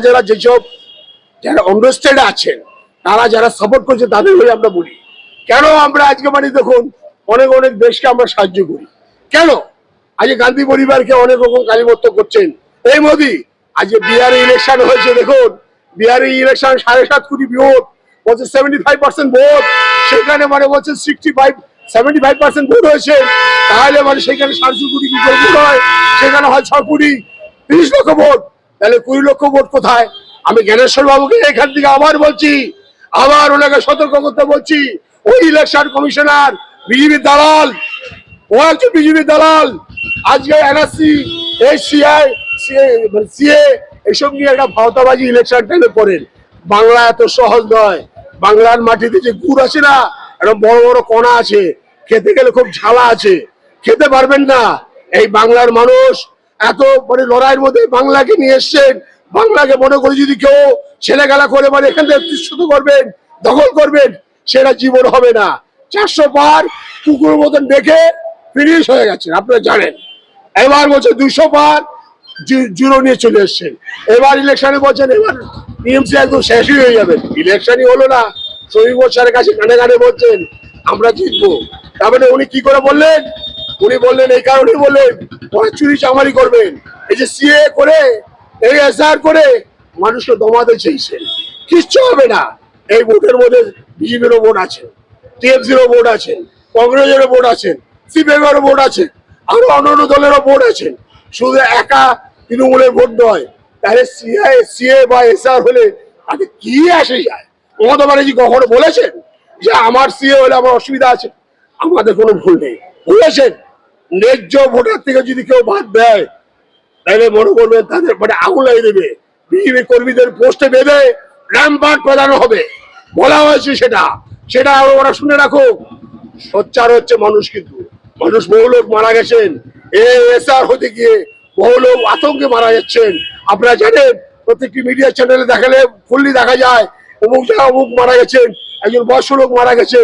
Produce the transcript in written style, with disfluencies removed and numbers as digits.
যারা যেসব যারা আন্ডারস্ট্যান্ড আছেন, তারা যারা সাপোর্ট করছে তাদের হয়ে আমরা বলি, কেন আমরা আজকে মানে দেখুন অনেক অনেক দেশকে আমরা সাহায্য করি, কেন আজকে গান্ধী পরিবারকে অনেক রকম কালীমত্ত করছেন। এই মোদি আজকে বিহারে ইলেকশন হয়েছে, দেখুন বিহারে ইলেকশন 7.5 কোটি ভোট বলছে 75% ভোট, সেখানে মানে বলছে 75% ভোট হয়েছে, তাহলে মানে সেখানে 700 কোটি কি করে ভোট হয়, সেখানে হয় 6 কোটি 30 লক্ষ ভোট, তাহলে 20 লক্ষ ভোট কোথায়? আমি জ্ঞানেশ্বর বাবুকে এখান থেকে আবার বলছি, আবার ওনাকে সতর্ক করতে বলছি, ওই ইলেকশন কমিশনার বিজেপির দালাল, ও একজন বিজেপির দালাল। আজকে এনআরসি এসিআই সিএ এইসব নিয়ে একটা ভাওতাবাজি ইলেকশন টাইমে করেন। বাংলা এত সহজ নয়, বাংলার মাটিতে যে গুড় আছে না, একটা বড় বড় কণা আছে, খেতে গেলে খুব ঝালা আছে, খেতে পারবেন না। এই বাংলার মানুষ এত মানে লড়াইয়ের মধ্যে বাংলাকে নিয়ে এসছেন, বাংলাকে মনে করে যদি কেউ ছেলে খেলা করে মানে এখান থেকে তিষ্ঠিত করবেন, দখল করবেন, সেটা জীবন হবে না। 400 পার কুকুরের মতন দেখে ফিনিশ হয়ে গেছে, আপনারা জানেন। এবার বলছে 200 পার জিরো নিয়ে চলে এসছেন। এবার ইলেকশনে বলছেন এবার টিএমসি একদম শেষই হয়ে যাবে। ইলেকশনই হলো না, শরীফ স্যারের কাছে কানে কানে বলছেন আমরা জিতবো। তার মানে উনি কি করে বললেন? উনি বললেন এই কারণেই বললেন ওরা চুরি চামারি করবেন, এই যে সিএ করে এই এসআর করে মানুষকে দমাতে চেয়েছেন, কিচ্ছু হবে না। এই ভোটের মধ্যে বিজেপিরও ভোট আছে, টিএমসিরও ভোট আছে, কংগ্রেসেরও ভোট আছে, সিপিএমেরও ভোট আছে, আরো অন্যান্য দলেরও ভোট আছে, শুধু একা তৃণমূলের ভোট নয়। তাহলে সিএ বা এসআর হলে তাতে কি আসে যায়? মমতা ব্যানার্জি কখনো বলেছেন যে আমার সিএ হলে আমার অসুবিধা আছে? আমাদের কোনো ভুল নেই, বলেছেন ন্যায্য ভোটার থেকে যদি কেউ বাদ দেয় তাহলে মনে করবেন তাদের মানে আগুন লাগিয়ে দেবে, বিজেপি কর্মীদের পোস্টে বেঁধে র্যাম্পার্ট প্রদানো হবে, বলা হয়েছে। সেটা ওরা শুনে রাখো। সোচ্চার হচ্ছে মানুষ, কিন্তু মানুষ বহু লোক মারা গেছেন, এসআর হতে গিয়ে বহু লোক আতঙ্কে মারা যাচ্ছেন। আপনারা জানেন প্রত্যেকটি মিডিয়া চ্যানেলে দেখালে ফুললি দেখা যায় অমুক জায়গা অমুক মারা গেছেন, একজন বয়স্ক লোক মারা গেছেন।